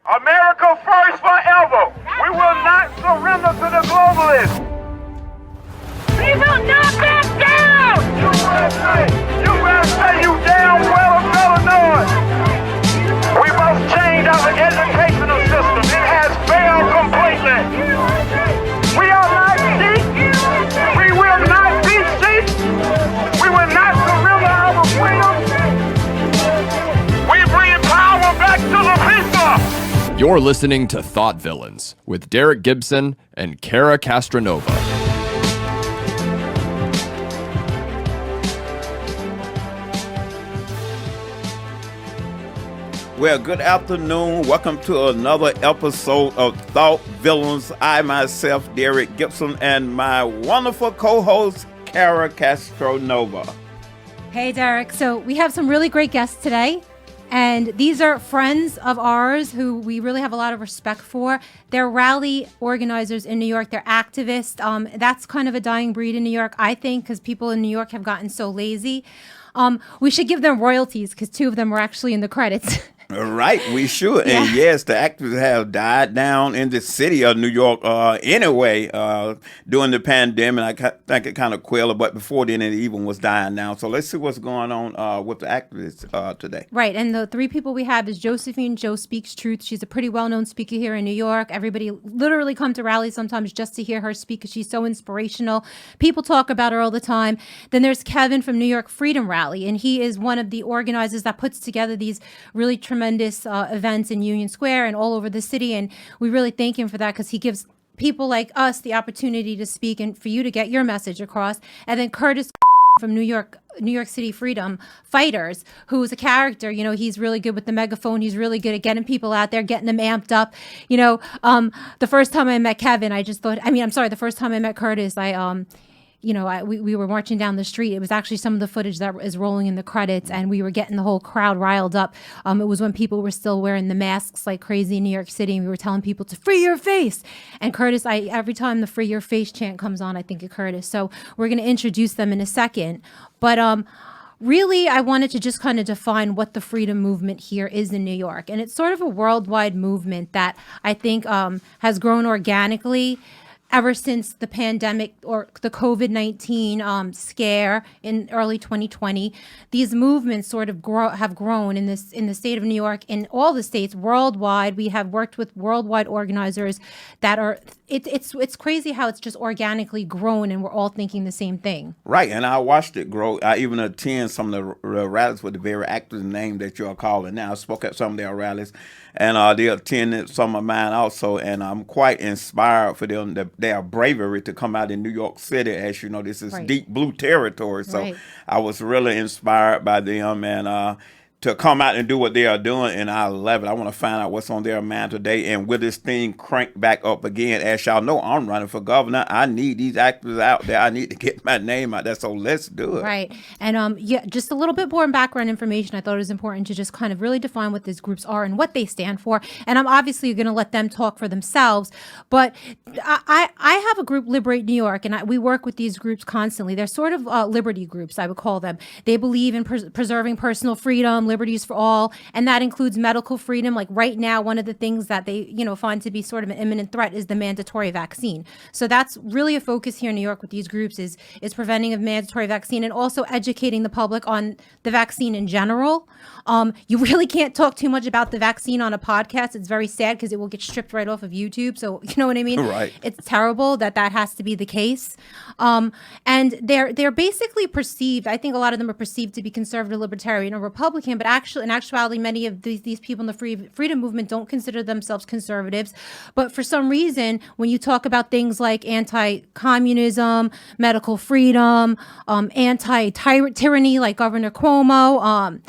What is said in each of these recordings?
America first forever. We will not surrender to the globalists. We will not back down! USA! USA, you damn well of Illinois! We must change our educational system. It has failed completely. We are not sheep. We will not be sheep. We will not surrender our freedom. We bring power back to the people. You're listening to Thought Villains with Derrick Gibson and Cara Castronuova. Well, good afternoon. Welcome to another episode of Thought Villains. I, myself, Derrick Gibson, and my wonderful co-host, Cara Castronuova. Hey, Derrick. So we have some really great guests today, and these are friends of ours who we really have a lot of respect for. They're rally organizers in New York. They're activists. That's kind of a dying breed in New York, I think, because people in New York have gotten so lazy. We should give them royalties because two of them were actually in the credits. Right, we should. Yeah. And yes, the activists have died down in the city of New York anyway during the pandemic. I think it kind of quelled, but before then it even was dying down. So let's see what's going on with the activists today. Right, and the three people we have is Josephine. Jo speaks truth. She's a pretty well-known speaker here in New York. Everybody literally come to rallies sometimes just to hear her speak because she's so inspirational. People talk about her all the time. Then there's Kevin from New York Freedom Rally, and he is one of the organizers that puts together these really tremendous events in Union Square and all over the city, and we really thank him for that because he gives people like us the opportunity to speak and for you to get your message across. And then Curtis from New York City Freedom Fighters, who's a character. You know, he's really good with the megaphone. He's really good at getting people out there, getting them amped up. You know, the first time I met Kevin, the first time I met Curtis, we were marching down the street. It was actually some of the footage that is rolling in the credits, and we were getting the whole crowd riled up. It was when people were still wearing the masks like crazy in New York City, and we were telling people to free your face. And Curtis, every time the free your face chant comes on, I think of Curtis. So we're going to introduce them in a second. But really, I wanted to just kind of define what the freedom movement here is in New York. And it's sort of a worldwide movement that I think has grown organically ever since the pandemic or the COVID-19 scare in early 2020. These movements sort of have grown in the state of New York, in all the states worldwide. We have worked with worldwide organizers that are, it's crazy how it's just organically grown and we're all thinking the same thing. Right, and I watched it grow. I even attend some of the rallies with the very actors' name that you're calling now. I spoke at some of their rallies, and they attended some of mine also, and I'm quite inspired for them, their bravery to come out in New York City. As you know, this is Right. deep blue territory, so Right. I was really inspired by them, and to come out and do what they are doing, and I love it. I want to find out what's on their mind today, and will this thing crank back up again? As y'all know, I'm running for governor. I need these actors out there. I need to get my name out there, so let's do it. Right. And just a little bit more background information. I thought it was important to just kind of really define what these groups are and what they stand for. And I'm obviously going to let them talk for themselves. But I have a group, Liberate New York, and we work with these groups constantly. They're sort of liberty groups, I would call them. They believe in preserving personal freedom, liberties for all, and that includes medical freedom. Like right now, one of the things that they, find to be sort of an imminent threat is the mandatory vaccine. So that's really a focus here in New York with these groups is preventing a mandatory vaccine and also educating the public on the vaccine in general. You really can't talk too much about the vaccine on a podcast. It's very sad because it will get stripped right off of YouTube. So you know what I mean? Right. It's terrible that has to be the case. And they're basically perceived, I think a lot of them are perceived to be conservative, libertarian, or Republican, but actually, in actuality, many of these people in the freedom movement don't consider themselves conservatives. But for some reason, when you talk about things like anti-communism, medical freedom, anti-tyranny like Governor Cuomo,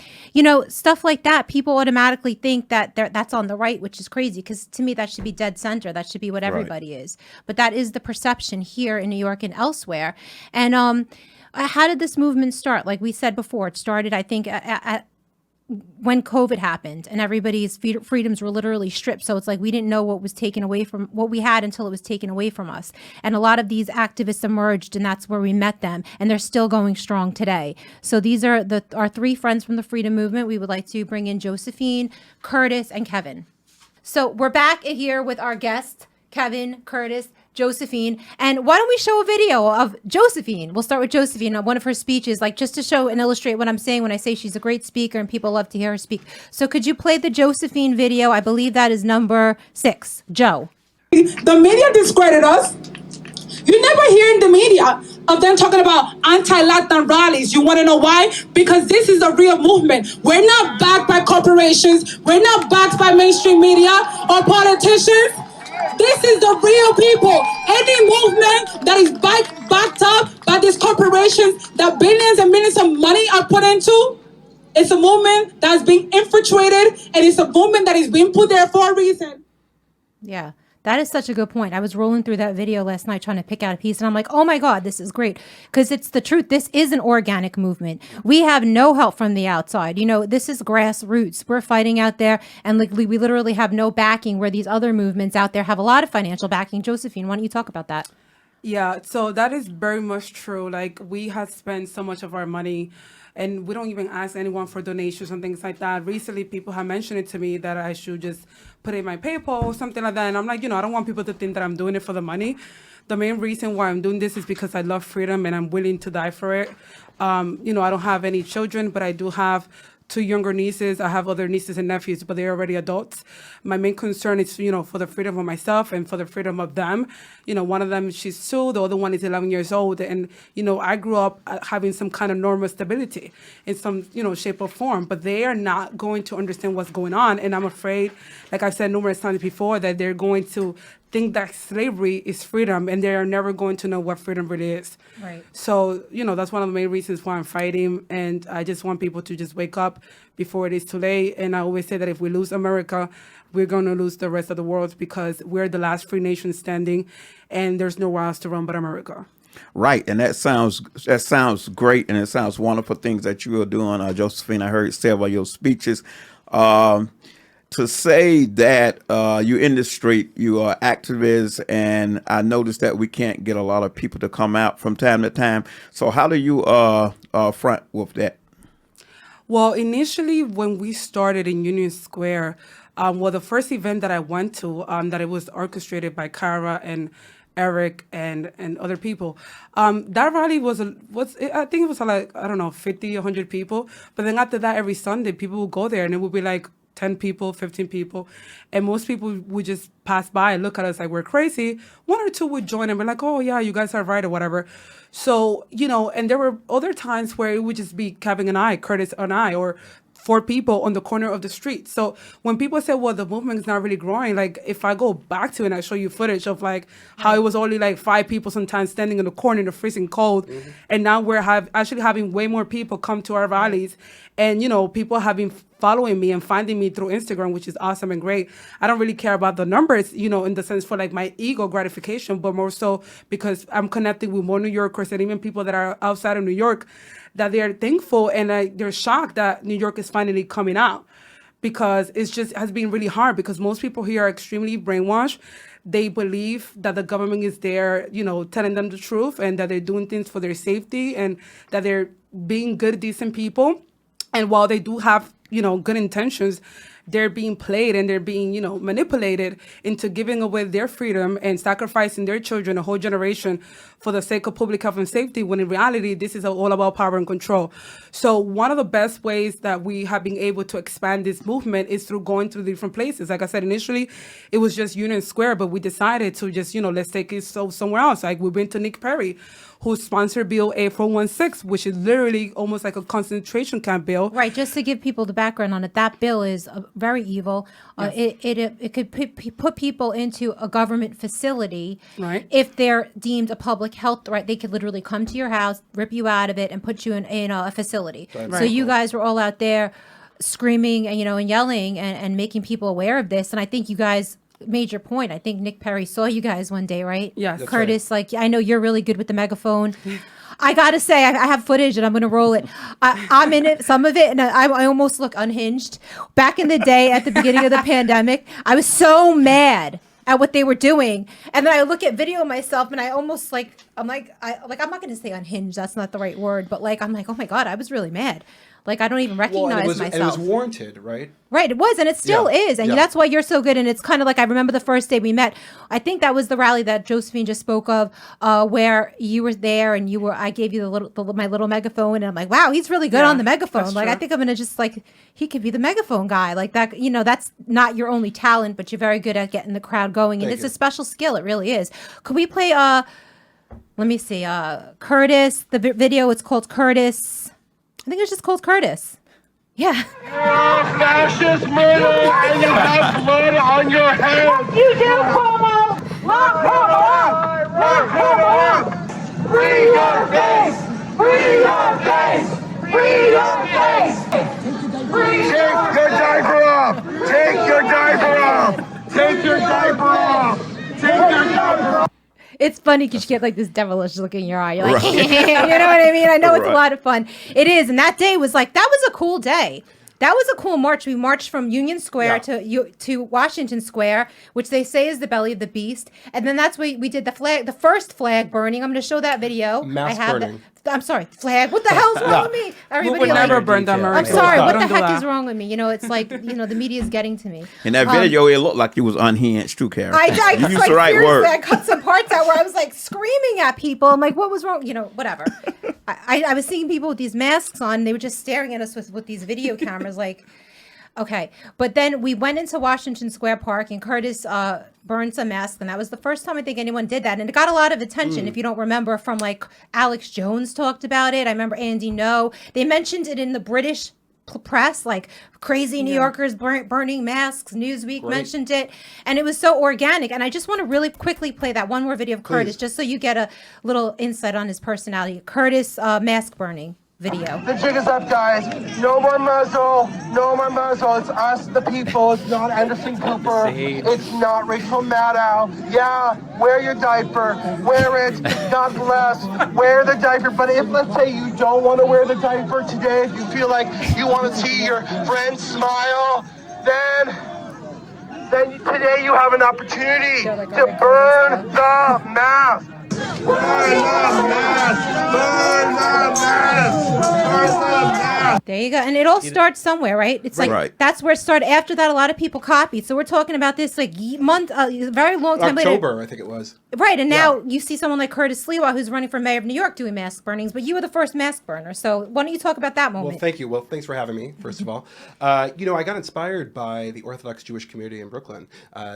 stuff like that, people automatically think that that's on the right, which is crazy because to me, that should be dead center. That should be what everybody is. But that is the perception here in New York and elsewhere. And how did this movement start? Like we said before, it started, I think, when COVID happened and everybody's freedoms were literally stripped. So it's like we didn't know what was taken away from what we had until it was taken away from us. And a lot of these activists emerged, and that's where we met them. And they're still going strong today. So these are our three friends from the freedom movement. We would like to bring in Josephine, Curtis, and Kevin. So we're back here with our guests, Kevin, Curtis, Josephine. And why don't we show a video of Josephine? We'll start with Josephine on one of her speeches, like just to show and illustrate what I'm saying when I say she's a great speaker and people love to hear her speak. So could you play the Josephine video? I believe that is number 6. Joe. The media discredit us. You never hear in the media of them talking about anti-Latin rallies. You want to know why? Because this is a real movement. We're not backed by corporations. We're not backed by mainstream media or politicians. This is the real people. Any movement that is backed up by these corporations that billions and millions of money are put into, it's a movement that's being infiltrated, and it's a movement that is being put there for a reason. Yeah. That is such a good point. I was rolling through that video last night trying to pick out a piece, and I'm like, oh my God, this is great. Because it's the truth. This is an organic movement. We have no help from the outside. You know, this is grassroots. We're fighting out there, and like we literally have no backing, where these other movements out there have a lot of financial backing. Josephine, why don't you talk about that? Yeah, so that is very much true. Like, we have spent so much of our money, and we don't even ask anyone for donations and things like that. Recently, people have mentioned it to me that I should just put in my PayPal or something like that. And I'm like, I don't want people to think that I'm doing it for the money. The main reason why I'm doing this is because I love freedom and I'm willing to die for it. I don't have any children, but I do have 2 younger nieces. I have other nieces and nephews, but they're already adults. My main concern is, for the freedom of myself and for the freedom of them. One of them, she's 2, the other one is 11 years old. And, I grew up having some kind of normal stability in some, shape or form, but they are not going to understand what's going on. And I'm afraid, like I've said numerous times before, that they're going to think that slavery is freedom, and they are never going to know what freedom really is. Right. So, that's one of the main reasons why I'm fighting. And I just want people to just wake up before it is too late. And I always say that if we lose America, we're going to lose the rest of the world, because we're the last free nation standing, and there's nowhere else to run but America. Right, and that sounds great, and it sounds wonderful things that you are doing, Josephine. I heard several of your speeches. To say that you're in the street, you are activists, and I noticed that we can't get a lot of people to come out from time to time. So how do you front with that? Well, initially when we started in Union Square, the first event that I went to, that it was orchestrated by Cara and Derrick and other people. That rally was I think it was like, 50, 100 people. But then after that, every Sunday, people would go there, and it would be like 10 people, 15 people. And most people would just pass by and look at us like we're crazy. 1 or 2 would join and be like, oh yeah, you guys are right, or whatever. So, and there were other times where it would just be Kevin and I, Curtis and I, or 4 people on the corner of the street. So when people say, well, the movement is not really growing, like if I go back to it and I show you footage of like how it was only like 5 people sometimes standing in the corner in the freezing cold, and now we're actually having way more people come to our rallies, and people have been following me and finding me through Instagram, which is awesome and great. I don't really care about the numbers, in the sense for like my ego gratification, but more so because I'm connecting with more New Yorkers and even people that are outside of New York, that they're thankful and they're shocked that New York is finally coming out, because it's just has been really hard, because most people here are extremely brainwashed. They believe that the government is there, telling them the truth, and that they're doing things for their safety, and that they're being good, decent people. And while they do have, good intentions, they're being played and they're being, manipulated into giving away their freedom and sacrificing their children, a whole generation, for the sake of public health and safety, when in reality, this is all about power and control. So one of the best ways that we have been able to expand this movement is through going to different places. Like I said, initially, it was just Union Square, but we decided to just, let's take it somewhere else. Like we went to Nick Perry, who sponsored Bill A416, which is literally almost like a concentration camp bill. Right, just to give people the background on it, that bill is very evil. Yes. It could put people into a government facility. Right. If they're deemed a public health threat, they could literally come to your house, rip you out of it, and put you in a facility. Right. So you guys were all out there screaming and and yelling and making people aware of this. And I think you guys made your point. I think Nick Perry saw you guys one day, right? Yes. Curtis, like, I know you're really good with the megaphone. I gotta say, I have footage and I'm gonna roll it. I'm in it, some of it, and I almost look unhinged. Back in the day, at the beginning of the pandemic, I was so mad at what they were doing, and then I look at video of myself, and I almost I'm not gonna say unhinged. That's not the right word, but I'm like, oh my God, I was really mad. Like, I don't even recognize myself. And it was warranted, right? Right, it was, and it still is, and that's why you're so good. And it's kind of like, I remember the first day we met. I think that was the rally that Josephine just spoke of, where you were there, and I gave you my little megaphone, and I'm like, wow, he's really good on the megaphone. Like, I think I'm gonna just like, he could be the megaphone guy, like that. You know, that's not your only talent, but you're very good at getting the crowd going, and it's a special skill. It really is. Could we play? Let me see. Curtis, the video. It's called Curtis. I think it's just called Curtis. Yeah. You're a fascist murderer and you have blood on your hands. You do, Cuomo! Lock him up! Lock him up! Free your face! Free your face! Free your face! Take your diaper off! Take your diaper off! Take your diaper off! Take your diaper off! It's funny because you get like this devilish look in your eye. You're like, you know what I mean? I know it's a lot of fun. It is. And that day was like, that was a cool day. That was a cool march. We marched from Union Square to Washington Square, which they say is the belly of the beast. And then that's where we did the first flag burning. I'm going to show that video. Mass burning. I'm sorry, flag. What the hell's wrong with me? We would never burn the American. I'm sorry. What the Don't do heck that. is wrong with me? You know, it's like, you know, the media is getting to me. In that video, it looked like you was unhinged too, Cara. I You used like, the right seriously, word. I cut some parts out where I was like screaming at people. I'm like, what was wrong? You know, whatever. I was seeing people with these masks on. And they were just staring at us with these video cameras like, okay. But then we went into Washington Square Park and Curtis burned some masks. And that was the first time I think anyone did that. And it got a lot of attention, if you don't remember, from like Alex Jones talked about it. I remember Andy No. They mentioned it in the British press, like crazy New Yorkers burning masks. Newsweek mentioned it, and it was so organic. And I just want to really quickly play that one more video of Curtis, just so you get a little insight on his personality. Curtis mask burning video. The jig is up, guys. No more muzzle. No more muzzle. It's us, the people. It's not Anderson Cooper. It's not Rachel Maddow. Yeah, wear your diaper. Wear it. God bless. Wear the diaper. But if, let's say, you don't want to wear the diaper today, if you feel like you want to see your friend smile, then today you have an opportunity to burn the mask. Burn the mask! Burn the mask! Burn the mask! There you go. And it all starts somewhere, right? It's like, that's where it started. After that, a lot of people copied. So we're talking about this like month, very long time later. October, I think it was. Right. And now you see someone like Curtis Sliwa, who's running for mayor of New York, doing mask burnings, but you were the first mask burner. So why don't you talk about that moment? Well, thank you. Well, thanks for having me, first of all. You know, I got inspired by the Orthodox Jewish community in Brooklyn.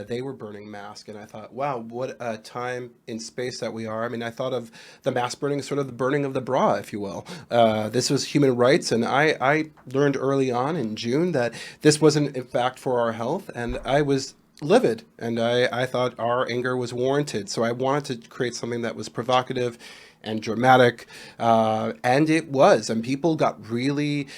They were burning masks, and I thought, wow, what a time in space that we are. I mean, I thought of the mask burning as sort of the burning of the bra, if you will. This was human rights, and I learned early on in June that this wasn't, in fact, for our health, and I was livid, and I thought our anger was warranted. So I wanted to create something that was provocative and dramatic, and it was. And people got really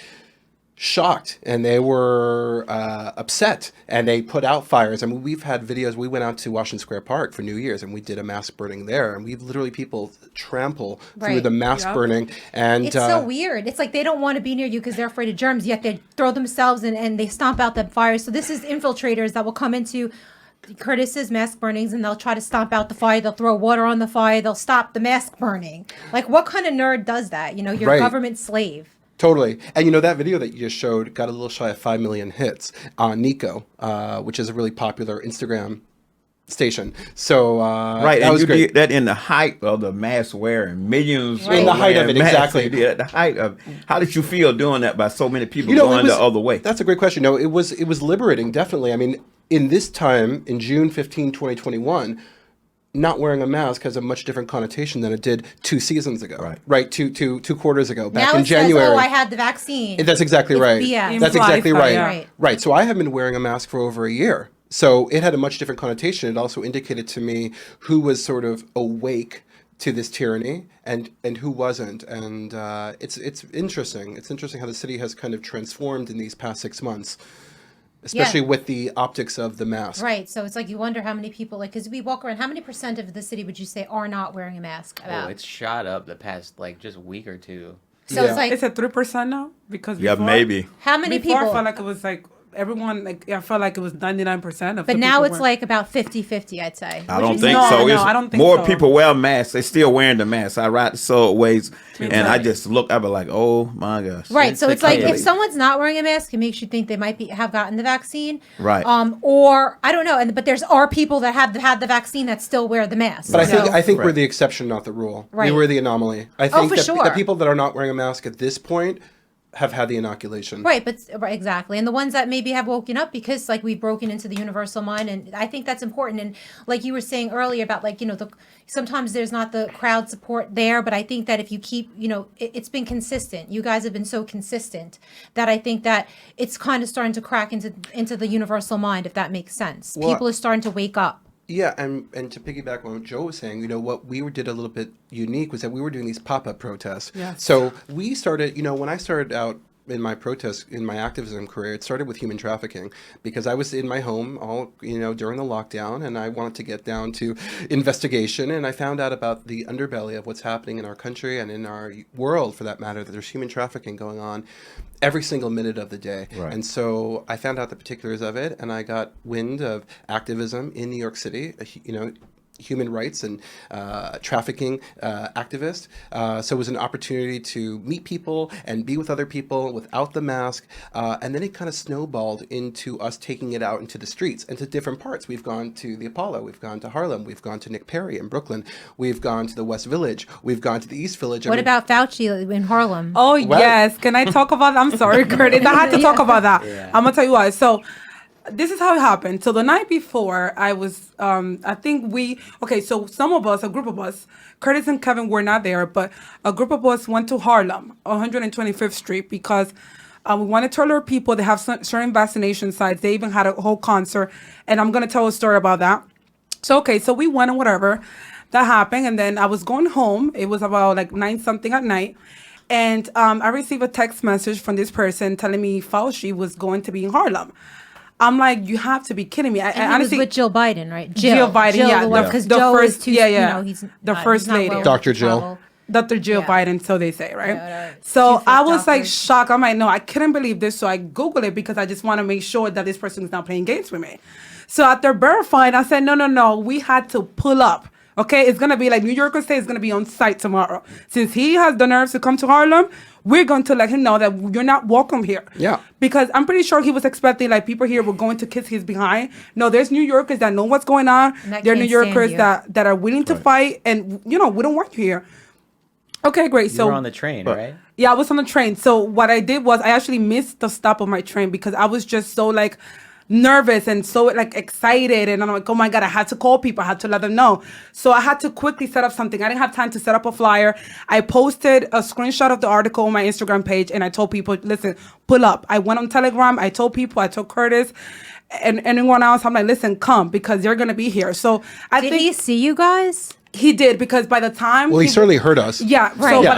shocked, and they were upset, and they put out fires. I mean, we've had videos. We went out to Washington Square Park for New Year's, and we did a mask burning there, and we've literally people trample through the mask burning. And it's so weird. It's like they don't want to be near you because they're afraid of germs, yet they throw themselves in and they stomp out the fire. So this is infiltrators that will come into Curtis's mask burnings, and they'll try to stomp out the fire. They'll throw water on the fire. They'll stop the mask burning. Like, what kind of nerd does that? You know, you're a government slave. Totally. And you know, that video that you just showed got a little shy of 5 million hits on Nico, which is a really popular Instagram station. So right, that and was you great. did that in the height of the mask wearing, millions In the height of it, exactly. At the height of, how did you feel doing that by so many people going the other way? That's a great question. No, it was liberating, definitely. I mean, in this time, in June 15, 2021, not wearing a mask has a much different connotation than it did 2 seasons ago. Right. Two quarters ago, back now in January. Says, oh, I had the vaccine. That's exactly right. BS. That's exactly right. Right. Right. So I have been wearing a mask for over a year. So it had a much different connotation. It also indicated to me who was sort of awake to this tyranny and who wasn't. And it's interesting. It's interesting how the city has kind of transformed in these past 6 months. Especially with the optics of the mask. Right. So it's like you wonder how many people, like, because we walk around, how many % of the city would you say are not wearing a mask? Oh, it's shot up the past, like, just week or two. So it's like... It's at 3% now? Because before, maybe. How many before people? I felt like it was like everyone, like, I felt like it was 99% of. But the now people it's were- like about 50-50, I'd say. I Would don't you think say? so. No, It's I don't think more so. people wear masks. They still wearing the masks. I ride the subways, and I just look. I be like, oh my gosh. Right, so it's like if Really? someone's not wearing a mask, it makes you think they might have gotten the vaccine. Right. Or I don't know, but are people that have had the vaccine that still wear the mask. But So- I think we're Right. the exception, not the rule. Right. We were the anomaly. I think for that sure. the people that are not wearing a mask at this point have had the inoculation. Right, exactly. And the ones that maybe have woken up because like we've broken into the universal mind, and I think that's important. And like you were saying earlier about like, sometimes there's not the crowd support there, but I think that if you keep, it's been consistent. You guys have been so consistent that I think that it's kind of starting to crack into the universal mind, if that makes sense. Well, People are starting to wake up. Yeah, and to piggyback on what Joe was saying, what we did a little bit unique was that we were doing these pop-up protests. Yes. So we started, when I started out in my protest, in my activism career, it started with human trafficking because I was in my home all, during the lockdown, and I wanted to get down to investigation, and I found out about the underbelly of what's happening in our country and in our world, for that matter, that there's human trafficking going on every single minute of the day. Right. And so I found out the particulars of it, and I got wind of activism in New York City, human rights and trafficking activist. So it was an opportunity to meet people and be with other people without the mask. And then it kind of snowballed into us taking it out into the streets and to different parts. We've gone to the Apollo, we've gone to Harlem, we've gone to Nick Perry in Brooklyn, we've gone to the West Village, we've gone to the East Village. What about Fauci in Harlem? Oh, yes. Can I talk about that? I'm sorry, Curtis. I had to talk about that. I'm going to tell you why. So this is how it happened. So the night before, I was, so some of us, a group of us, Curtis and Kevin were not there, but a group of us went to Harlem, 125th Street, because we wanted to alert people. They have certain vaccination sites. They even had a whole concert, and I'm going to tell a story about that. So we went and whatever. That happened, and then I was going home. It was about like 9-something at night. And I received a text message from this person telling me Fauci was going to be in Harlem. I'm like, you have to be kidding me. And he was with Jill Biden, right? Jill Biden, yeah. Because The Joe first- is too, yeah. he's The first not lady. well Dr. with Jill. travel. Dr. Jill Yeah. Biden, so they say, right? Yeah, So Chief I of was like doctors. shocked. I'm like, no, I couldn't believe this. So I Googled it because I just want to make sure that this person is not playing games with me. So after verifying, I said, no, we had to pull up. Okay, it's going to be like New Yorkers say it's going to be on site tomorrow. Since he has the nerves to come to Harlem, we're going to let him know that you're not welcome here. Yeah. Because I'm pretty sure he was expecting like people here were going to kiss his behind. No, there's New Yorkers that know what's going on. And that There are New can't stand Yorkers you. that are willing to fight. And, we don't want you here. Okay, great. You So were on the train, right? yeah, I was on the train. So what I did was I actually missed the stop of my train because I was just so like nervous and so like excited, and I'm like, oh my god, I had to call people, I had to let them know. So I had to quickly set up something. I didn't have time to set up a flyer. I posted a screenshot of the article on my Instagram page, and I told people, listen, pull up. I went on Telegram. I told people, I told Curtis and anyone else, I'm like, listen, come, because they're gonna be here. So I Did think he see you guys? he did, because by the time Well, he certainly heard us. yeah. Right. So Yeah.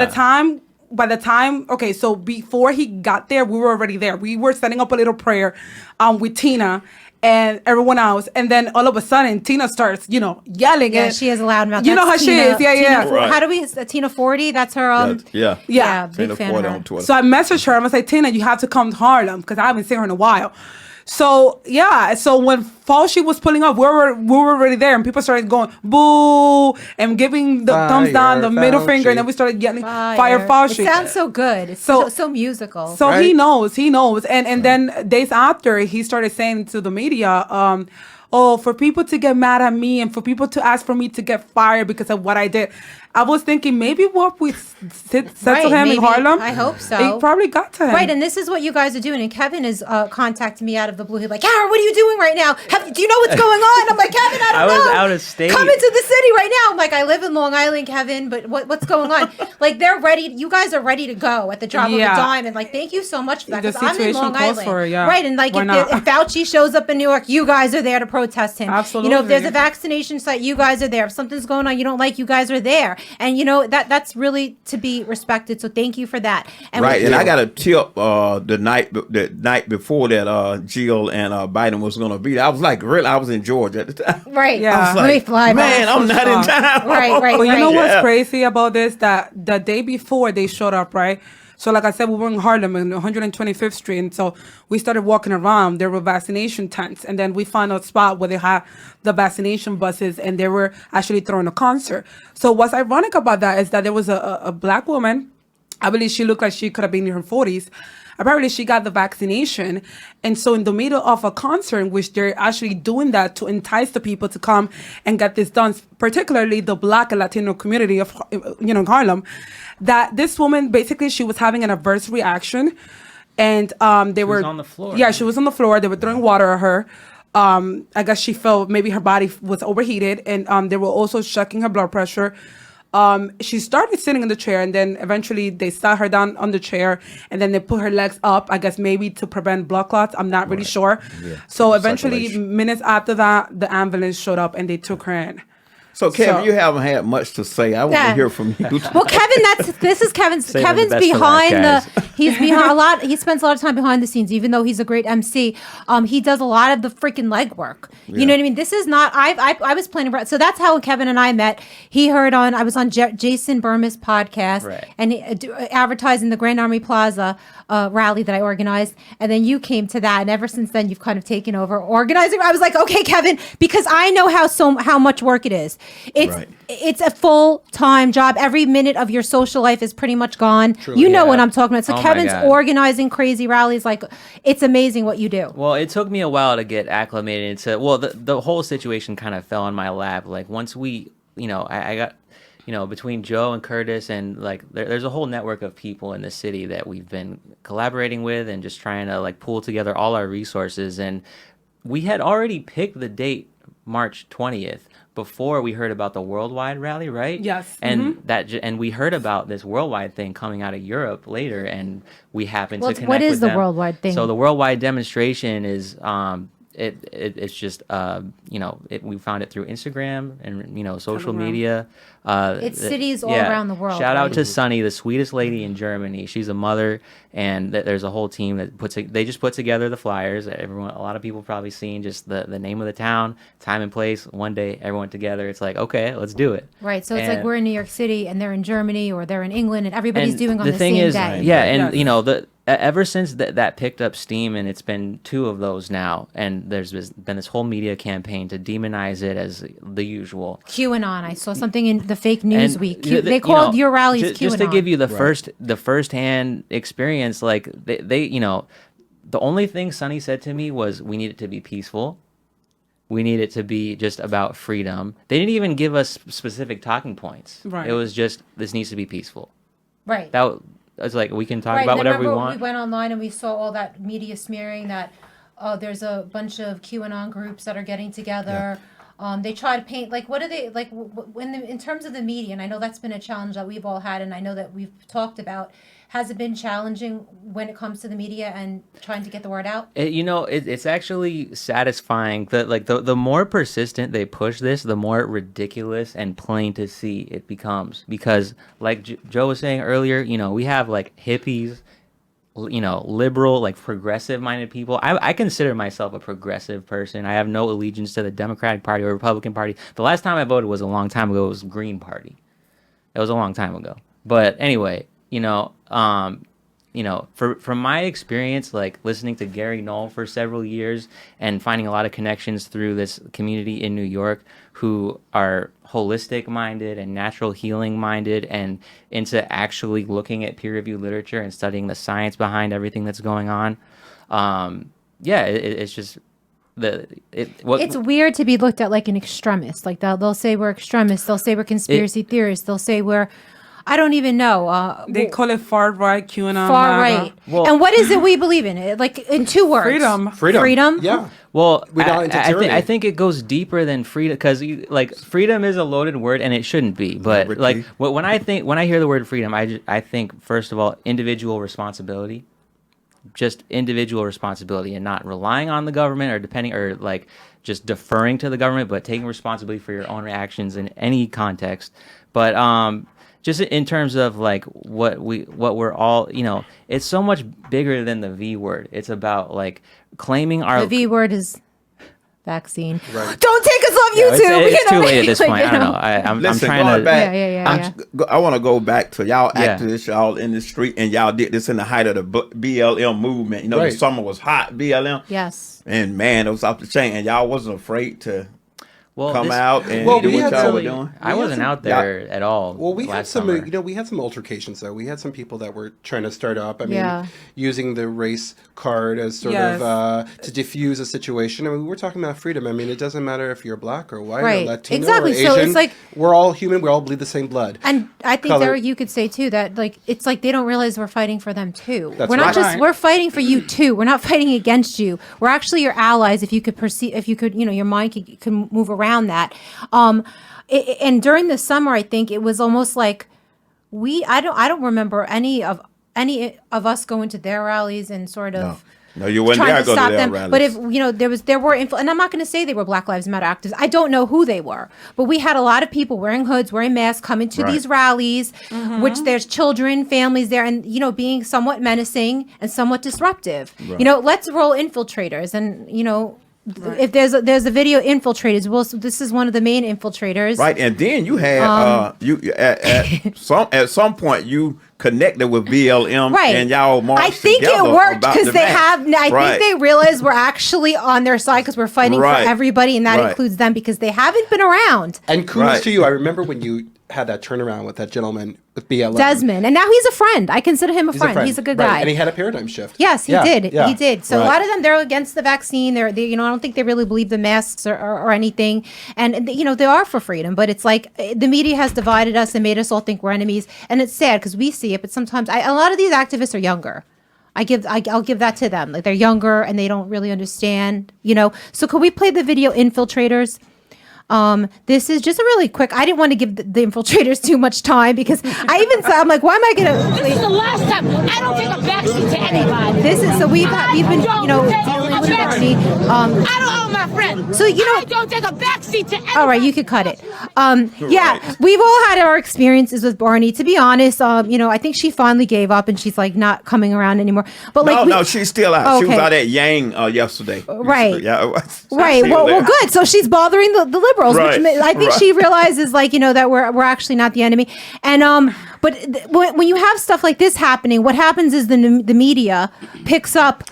by the time, okay, so before he got there, we were already there. We were setting up a little prayer with Tina and everyone else. And then all of a sudden, Tina starts, yelling. Yeah, and she has a loud mouth. You know That's how she is. Yeah, Tina yeah. Right. How do we, Tina 40? That's her, Yeah. Yeah. big Tina fan 40 of her. on Twitter. So I messaged her. I'm going to say, Tina, you have to come to Harlem because I haven't seen her in a while. So, yeah. So when Fauci was pulling up, we were already there. And people started going, boo, and giving the thumbs down, the middle Fauci. finger. And then we started yelling, fire Fauci. It sounds so good. It's So- so musical. So Right? he knows. And then days after, he started saying to the media, for people to get mad at me and for people to ask for me to get fired because of what I did. I was thinking maybe what we said to him maybe. in Harlem. I hope so. It probably got to him. Right, and this is what you guys are doing. And Kevin is contacting me out of the blue. He's like, Cara, what are you doing right now? Do you know what's going on? I'm like, Kevin, I don't I know. was out of state. Come into the city right now. I'm like, I live in Long Island, Kevin, but what's going on? Like, they're ready. You guys are ready to go at the drop of a Yeah. dime. And like, thank you so much for that. The 'Cause I'm in situation Long calls Island. for it, yeah. Right, and like, Why if not? Fauci shows up in New York, you guys are there to protest him. Absolutely. You know, if there's a vaccination site, you guys are there. If something's going on you don't like, you guys are there. And that's really to be respected. So thank you for that. And Right, and I got a tip the night before that Jill and Biden was going to be there. I was like, really? I was in Georgia at the time. Right. Yeah. I was Let me like, fly back. man, I'm not in town. Right. But you know right. what's Yeah. crazy about this? That the day before they showed up, right? So like I said, we were in Harlem in 125th Street. And so we started walking around. There were vaccination tents. And then we found a spot where they had the vaccination buses and they were actually throwing a concert. So what's ironic about that is that there was a black woman. I believe she looked like she could have been in her 40s. Apparently, she got the vaccination. And so in the middle of a concert in which they're actually doing that to entice the people to come and get this done, particularly the Black and Latino community of, Harlem, that this woman, basically, she was having an adverse reaction. And they were on the floor. Yeah, she was on the floor. They were throwing water at her. I guess she felt maybe her body was overheated. And they were also checking her blood pressure. She started sitting in the chair, and then eventually they sat her down on the chair, and then they put her legs up, I guess maybe to prevent blood clots. I'm not really sure. Yeah. So eventually, minutes after that, the ambulance showed up and they took her in. So Kevin, you haven't had much to say. I want to hear from you. Well, Kevin, this is Kevin's behind he's behind a lot. He spends a lot of time behind the scenes, even though he's a great MC. He does a lot of the freaking legwork. You know what I mean? This is not. I was planning. So that's how Kevin and I met. He heard I was on Jason Burma's podcast, right, and advertising the Grand Army Plaza rally that I organized, and then you came to that, and ever since then you've kind of taken over organizing. I was like, okay, Kevin, because I know how much work it is. It's a full-time job. Every minute of your social life is pretty much gone. Truly, you know what I'm talking about. So Oh my Kevin's God. organizing crazy rallies. Like, it's amazing what you do. Well, it took me a while to get acclimated into. Well, the whole situation kind of fell on my lap. Like once we, I got, between Joe and Curtis and like there's a whole network of people in the city that we've been collaborating with and just trying to like pool together all our resources. And we had already picked the date, March 20th. Before we heard about the worldwide rally, right? Yes. And and we heard about this worldwide thing coming out of Europe later, and we happened to connect what is with the them. worldwide thing? So the worldwide demonstration is it's just we found it through Instagram and social media. It's cities all around the world. Shout out right? to Sunny, the sweetest lady in Germany. She's a mother, and there's a whole team that they just put together the flyers. A lot of people probably seen just the name of the town, time and place. One day, everyone together. It's like, okay, let's do it. Right. So it's like we're in New York City and they're in Germany or they're in England and everybody's doing on the thing same is, day. yeah, and ever since that picked up steam, and it's been 2 of those now, and there's been this whole media campaign to demonize it as the usual. QAnon. I saw something in the fake news And week. the- They called your rallies QAnon. Just to give you the first-hand experience, like they the only thing Sonny said to me was, we need it to be peaceful. We need it to be just about freedom. They didn't even give us specific talking points. Right. It was just, this needs to be peaceful. Right. It's like, we can talk Right, about and whatever we remember want. We went online and we saw all that media smearing that there's a bunch of QAnon groups that are getting together. They try to paint, like, what are they, like, in terms of the media, and I know that's been a challenge that we've all had, and I know that we've talked about, has it been challenging when it comes to the media and trying to get the word out? It's actually satisfying that the more persistent they push this, the more ridiculous and plain to see it becomes. Because like Joe was saying earlier, we have like hippies, liberal, like progressive minded people. I consider myself a progressive person. I have no allegiance to the Democratic Party or Republican Party. The last time I voted was a long time ago. It was Green Party. It was a long time ago. But anyway, from my experience, like listening to Gary Knoll for several years and finding a lot of connections through this community in New York who are holistic minded and natural healing minded and into actually looking at peer reviewed literature and studying the science behind everything that's going on. It's just it's weird to be looked at like an extremist. Like they'll say we're extremists. They'll say we're conspiracy theorists. They'll say we're, I don't even know. They call it far right, QAnon. Far right. Well, and what is it we believe in? Like in 2 words. Freedom. Yeah. Well, Without I think it goes deeper than freedom, because freedom is a loaded word and it shouldn't be. But like when I hear the word freedom, I think first of all individual responsibility, just individual responsibility, and not relying on the government or depending or like just deferring to the government, but taking responsibility for your own reactions in any context. But just in terms of like what we're all, it's so much bigger than the V word. It's about like claiming our... The V word is... vaccine. Right. Don't take us off It's, YouTube. it's you know? too late at this Like, point. you I don't know. know. I'm Listen, trying going to. back, Yeah. I want to go back to y'all Yeah. activists, y'all in the street, and y'all did this in the height of the BLM movement. You know, Right. the summer was hot, BLM. Yes. And man, it was off the chain, and y'all wasn't afraid to Well, come this- out and Well, do we what had y'all some- were doing. I wasn't out there at all. Well, we had last some, summer. we had some altercations though. We had some people that were trying to start up. I mean, Yeah. using the race card as sort Yes. of to diffuse a situation. I mean, we're talking about freedom. I mean, it doesn't matter if you're black or white Right. or Latino Exactly. or So Asian. it's like- we're all human. We all bleed the same blood. And I think, Color. Derek, you could say too that like it's like they don't realize we're fighting for them too. That's we're not right. just Right. we're fighting for you too. We're not fighting against you. We're actually your allies. If you could perceive, if you could, your mind could move around that. And during the summer, I think it was almost like I don't remember any of us going to their rallies and sort of. No, you wouldn't trying dare to go stop to their them. rallies. But if there were, and I'm not going to say they were Black Lives Matter activists. I don't know who they were, but we had a lot of people wearing hoods, wearing masks, coming to Right. these rallies, which there's children, families there, and being somewhat menacing and somewhat disruptive. Right. Let's roll infiltrators, and if there's a video infiltrators. Well, so this is one of the main infiltrators. Right, and then you had you at some point you connected with BLM, Right. and y'all marched I think it together worked about because the they match. have. I Right. think they realized we're actually on their side because we're fighting Right. for everybody, and that Right. includes them because they haven't been around. And kudos Right. to you. I remember when you had that turnaround with that gentleman with BLM. Desmond, and now he's a friend. I consider him a friend. He's a good Right. guy. And he had a paradigm shift. Yes, he Yeah, did. yeah. He did. So a Right. lot of them, they're against the vaccine. They I don't think they really believe the masks or anything. And they are for freedom. But it's like the media has divided us and made us all think we're enemies. And it's sad because we see it. But sometimes a lot of these activists are younger. I'll give that to them. Like they're younger and they don't really understand. So could we play the video infiltrators? This is just a really quick. I didn't want to give the infiltrators too much time because I'm like, why am I gonna? This is the last time. I don't take a backseat to anybody. This is so we've been Don't dealing take a with vaccine. I don't owe my friend. So, I don't take a backseat to anybody. All right, you could cut it. Yeah, we've all had our experiences with Barney. To be honest, I think she finally gave up and she's like not coming around anymore. But No, she's still out. She was Okay. out at Yang yesterday. Right. Yeah. Right. She's Well, there. good. So she's bothering the liberals, Right. which I think Right. she realizes, that we're actually not the enemy. And but when you have stuff like this happening, what happens is the media picks up.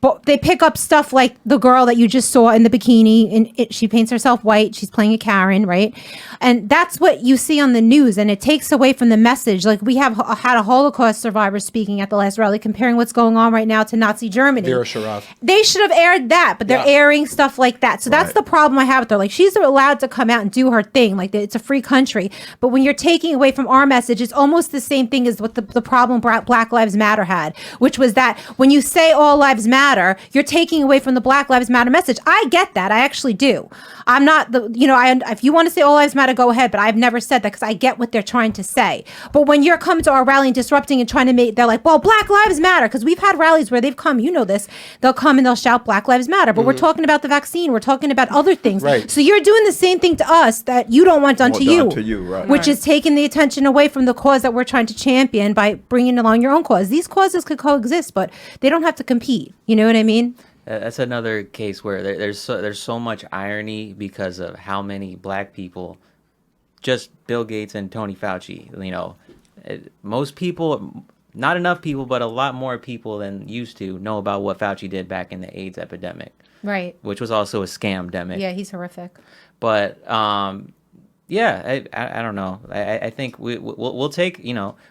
But they pick up stuff like the girl that you just saw in the bikini, and she paints herself white. She's playing a Karen, right? And that's what you see on the news, and it takes away from the message. Like we have had a Holocaust survivor speaking at the last rally, comparing what's going on right now to Nazi Germany. Vera Sharav. They should have aired that, but they're Yeah. airing stuff like that. So that's Right. the problem I have with her. Like she's allowed to come out and do her thing. Like it's a free country. But when you're taking away from our message, it's almost the same thing as what the problem Black Lives Matter had, which was that when you say all lives matter, you're taking away from the Black Lives Matter message. I get that. I actually do. I'm not if you want to say all lives matter, go ahead. But I've never said that because I get what they're trying to say. But when you're coming to our rally and disrupting and trying to they're like, well, Black Lives Matter. Because we've had rallies where they've come, this, they'll come and they'll shout Black Lives Matter. But we're talking about the vaccine. We're talking about other things. Right. So you're doing the same thing to us that you don't want done Want to done you. to you, right. Which is taking the attention away from the cause that we're trying to champion by bringing along your own cause. These causes could coexist, but they don't have to compete. You know what I mean? That's another case where there's so much irony because of how many black people, just Bill Gates and Tony Fauci, most people, not enough people, but a lot more people than used to know about what Fauci did back in the AIDS epidemic, Right. which was also a scam-demic. Yeah, he's horrific. But yeah, I don't know. I think we'll take,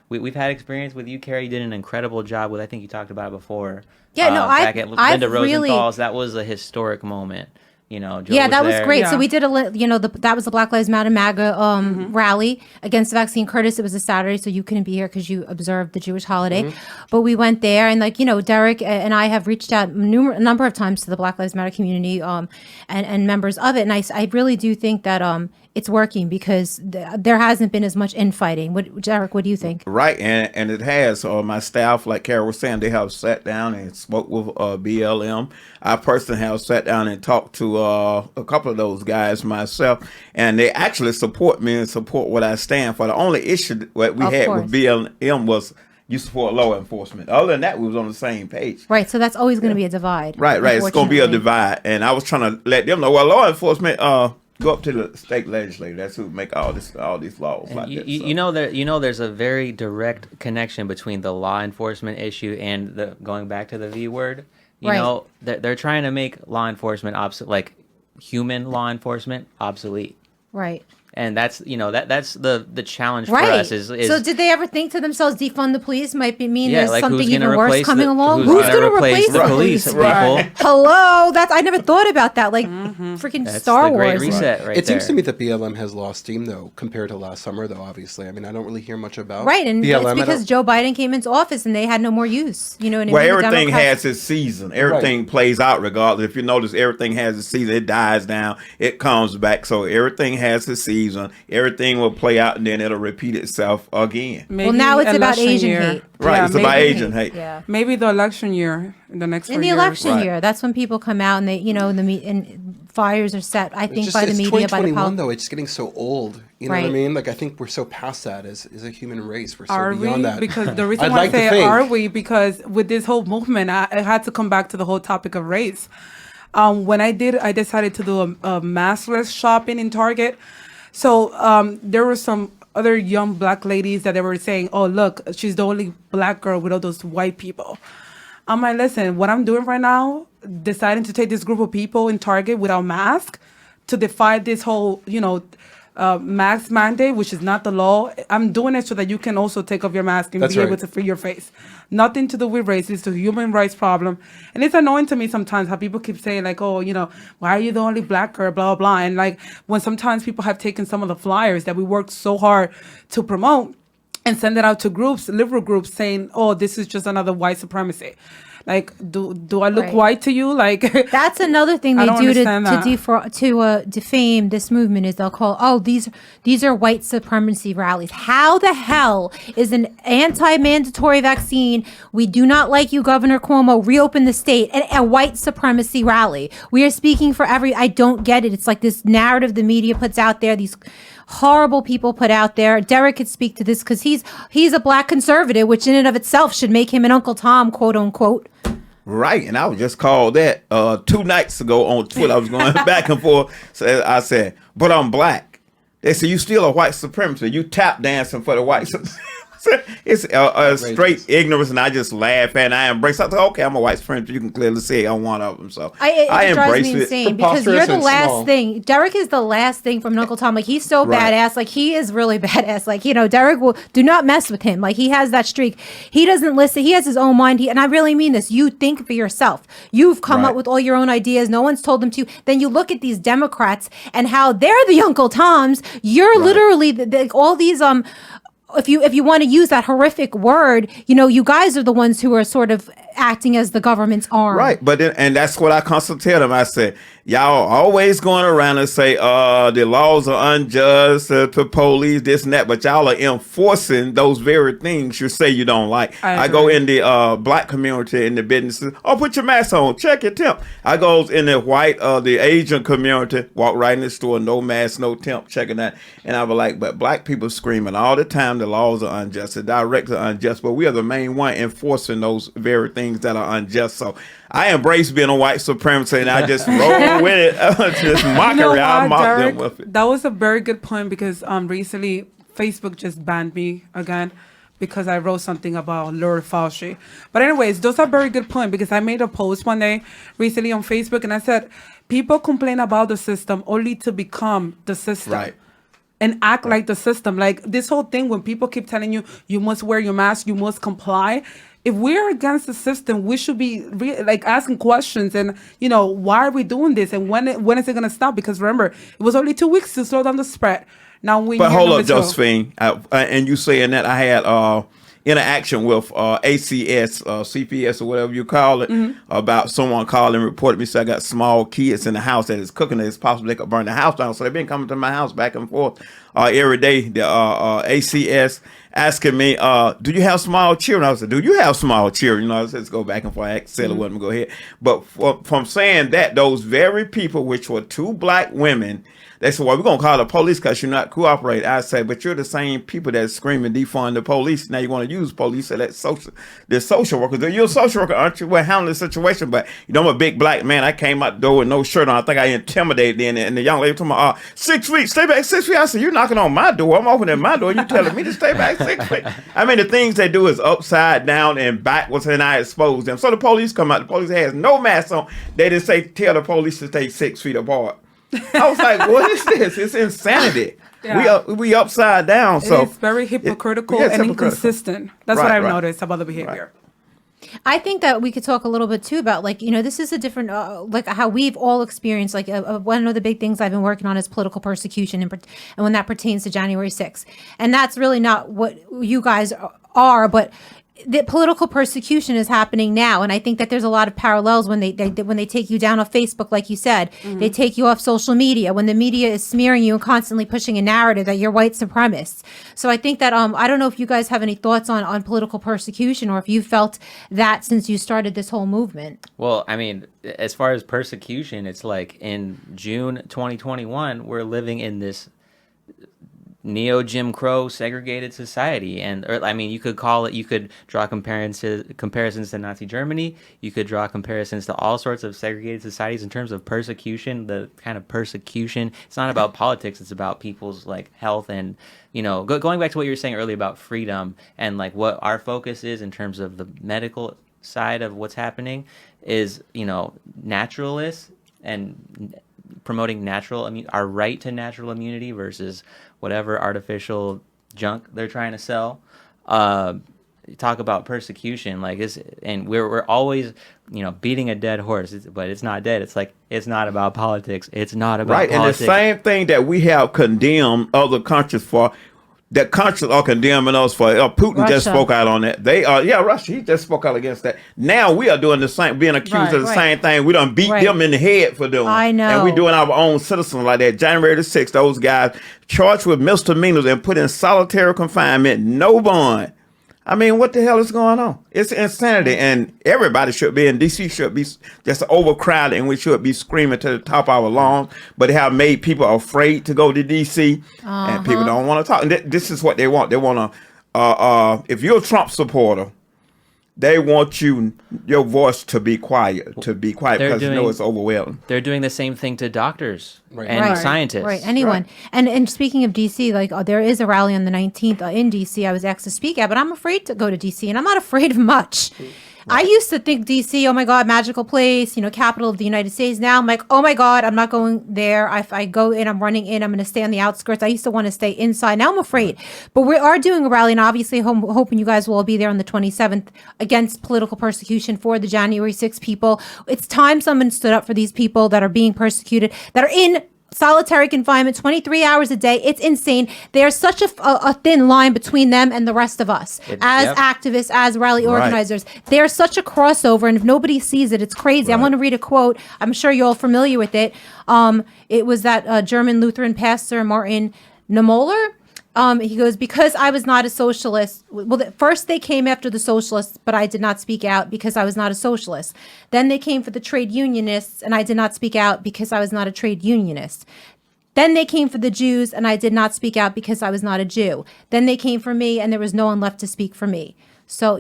we've had experience with you, Cara. You did an incredible job with, I think you talked about it before. Yeah, no, back at I've Linda really- Rosenthal's, that was a historic moment. Joe Yeah, that was there. great. Yeah. So we did that was the Black Lives Matter MAGA rally against the vaccine. Curtis, it was a Saturday, so you couldn't be here because you observed the Jewish holiday. But we went there, and Derrick and I have reached out a number of times to the Black Lives Matter community and members of it, and I really do think that it's working because there hasn't been as much infighting. Derrick, what do you think? Right, and it has. My staff, like Cara was saying, they have sat down and spoke with BLM. I personally have sat down and talked to a couple of those guys myself, and they actually support me and support what I stand for. The only issue that we Of had course. with BLM was you support law enforcement. Other than that, we was on the same page. Right. So that's always going to be a divide. Right. It's going to be a unfortunately. divide, and I was trying to let them know. Well, law enforcement, go up to the state legislature. That's who make all these laws like You, that. you, So. you know that there's a very direct connection between the law enforcement issue and the going back to the V word. You Right. know they're trying to make law enforcement like human law enforcement obsolete, Right. and that's that's the challenge for Right. us is So did they ever think to themselves, defund the police might mean yeah, there's like something who's gonna even worse replace coming along? Who's gonna going to replace the police? people? Hello, I never thought about that. Like freaking That's Star the Great Wars. Reset right It seems there. to me that BLM has lost steam, though, compared to last summer, though, obviously. I mean, I don't really hear much about Right, and BLM. it's because Joe Biden came into office and they had no more use. You know what I mean? Well, The everything Democrats- has its season. Everything plays out regardless. If you notice, everything has its season. It dies down, it comes back. So everything has its season. Everything will play out, and then it'll repeat itself again. Maybe Well, now it's about election Asian year. hate. Right? Yeah, it's about maybe- Asian hate. Yeah. Maybe the election year, in the next In 4 the years. election Right. year, that's when people come out and they, and fires are set. I think It's by the it's media, by the 2021, pol- though. It's getting so old. You know what I Right. mean? Like, I think we're so past that as a human race. We're so Are beyond we? that. Because the reason I'd why like to I say think. are we, because with this whole movement, I had to come back to the whole topic of race. When I decided to do a maskless shopping in Target. So there were some other young black ladies that they were saying, "Oh, look, she's the only black girl with all those white people." I'm like, listen, what I'm doing right now, deciding to take this group of people in Target without mask to defy this whole, mask mandate, which is not the law. I'm doing it so that you can also take off your mask and That's be able right. to free your face. Nothing to do with race. It's a human rights problem. And it's annoying to me sometimes how people keep saying like, oh, why are you the only black girl, blah, blah, blah. And like when sometimes people have taken some of the flyers that we worked so hard to promote and send it out to groups, liberal groups saying, oh, this is just another white supremacy. Like, do I look Right. white to you? Like, That's another thing I they don't do understand that. to defame this movement is they'll call, these are white supremacy rallies. How the hell is an anti-mandatory vaccine, we do not like you, Governor Cuomo, reopen the state, and a white supremacy rally? We are speaking for I don't get it. It's like this narrative the media puts out there, these horrible people put out there. Derrick could speak to this because he's a black conservative, which in and of itself should make him an Uncle Tom, quote unquote. Right, and I was just called that 2 nights ago on Twitter. I was going back and forth. So I said, but I'm black. They said, you still a white supremacist. You tap dancing for the white supremacist. It's straight ignorance, and I just laugh and I embrace it. I said, okay, I'm a white supremacist. You can clearly see I'm one of them. So It I drives embrace me it. insane because you're Preposterous the and last small. thing. Derrick is the last thing from Uncle Tom. Like he's so Right. badass. Like he is really badass. Like Derrick will do not mess with him. Like he has that streak. He doesn't listen. He has his own mind. And I really mean this. You think for yourself. You've come Right. up with all your own ideas. No one's told them to. Then you look at these Democrats and how they're the Uncle Toms. You're literally all these if you want to use that horrific word, you guys are the ones who are sort of acting as the government's arm. Right, but then, and that's what I constantly tell them. I said, y'all always going around and say, the laws are unjust to police, this and that, but y'all are enforcing those very things you say you don't like. I go in the black community, in the businesses, put your mask on, check your temp. I goes in the white, the Asian community, walk right in the store, no mask, no temp, checking that. And I was like, but black people screaming all the time, the laws are unjust, the directs are unjust, but we are the main one enforcing those very things that are unjust. So I embrace being a white supremacist, and I just roll with it. Just mockery. I mock them Derrick, with it. that was a very good point because recently Facebook just banned me again because I wrote something about Laura Fauci. But anyways, those are very good point because I made a post one day recently on Facebook and I said, people complain about the system only to become the system. Right. And act like the system. Like this whole thing when people keep telling you, you must wear your mask, you must comply. If we're against the system, we should be asking questions and, why are we doing this? And when is it going to stop? Because remember, it was only 2 weeks to slow down the spread. Now we But hold up, Josephine. And you saying that I had interaction with ACS, CPS, or whatever you call it, about someone calling and reported me. So I got small kids in the house that is cooking. It's possible they could burn the house down. So they've been coming to my house back and forth every day, the ACS asking me, do you have small children? I said, do you have small children? You know, I said, let's go back and forth. I said, let me go ahead. But from saying that, those very people, which were two black women, they said, well, we're going to call the police because you're not cooperating. I said, but you're the same people that's screaming defund the police. Now you want to use police. So that's the social workers. You're a social worker, aren't you? Well, handling the situation. But, you know, I'm a big black man. I came out the door with no shirt on. I think I intimidated them. And the young lady told me, 6 feet, stay back 6 feet. I said, you're knocking on my door. I'm opening my door. You telling me to stay back 6 feet. I mean, the things they do is upside down and backwards, and I expose them. So the police come out. The police has no mask on. They didn't say, tell the police to stay 6 feet apart. I was like, what is this? It's insanity. Yeah. We upside down. So it's very hypocritical and inconsistent. That's what I've noticed about the behavior. I think that we could talk a little bit too about, like, you know, this is a different, like how we've all experienced, like one of the big things I've been working on is political persecution, and when that pertains to January 6th. And that's really not what you guys are, but the political persecution is happening now, and I think that there's a lot of parallels when they take you down off Facebook, like you said. They take you off social media when the media is smearing you and constantly pushing a narrative that you're white supremacists. So I think that I don't know if you guys have any thoughts on political persecution, or if you felt that since you started this whole movement. Well, I mean, as far as persecution, it's like in June 2021, we're living in this neo-Jim Crow segregated society, you could call it, you could draw comparisons to Nazi Germany, you could draw comparisons to all sorts of segregated societies in terms of persecution. The kind of persecution, it's not about politics, it's about people's like health, and going back to what you were saying earlier about freedom, and like what our focus is in terms of the medical side of what's happening is, naturalists and promoting our right to natural immunity versus whatever artificial junk they're trying to sell. Talk about persecution, and we're always beating a dead horse, but it's not dead. It's like, it's not about politics. It's not about politics. And the same thing that we have condemned other countries for, that countries are condemning us for. Putin Russia just spoke out on that. Russia, he just spoke out against that. Now we are doing the same, being accused of the same thing. We done beat them in the head for doing. I know. And we doing our own citizens like that. January the 6th, those guys charged with misdemeanors and put in solitary confinement, no bond. I mean, what the hell is going on? It's insanity, and everybody should be in DC should be just overcrowded, and we should be screaming to the top of our lungs. But they have made people afraid to go to DC, and people don't want to talk. And this is what they want. They want to. If you're a Trump supporter, they want your voice to be quiet, because you know it's overwhelming. They're doing the same thing to doctors and scientists. Right, anyone. Right. And speaking of DC, there is a rally on the 19th in DC. I was asked to speak at, but I'm afraid to go to DC, and I'm not afraid of much. I used to think DC, oh my God, magical place, capital of the United States. Now I'm like, oh my God, I'm not going there. If I go in, I'm running in, I'm going to stay on the outskirts. I used to want to stay inside. Now I'm afraid. But we are doing a rally, and obviously hoping you guys will all be there on the 27th against political persecution for the January 6th people. It's time someone stood up for these people that are being persecuted, that are in solitary confinement 23 hours a day. It's insane. There's such a thin line between them and the rest of us as activists, as rally organizers. There's such a crossover, and if nobody sees it, it's crazy. I want to read a quote. I'm sure you're all familiar with it. It was that German Lutheran pastor Martin Niemöller. He goes, because I was not a socialist. Well, first they came after the socialists, but I did not speak out because I was not a socialist. Then they came for the trade unionists, and I did not speak out because I was not a trade unionist. Then they came for the Jews, and I did not speak out because I was not a Jew. Then they came for me, and there was no one left to speak for me. So,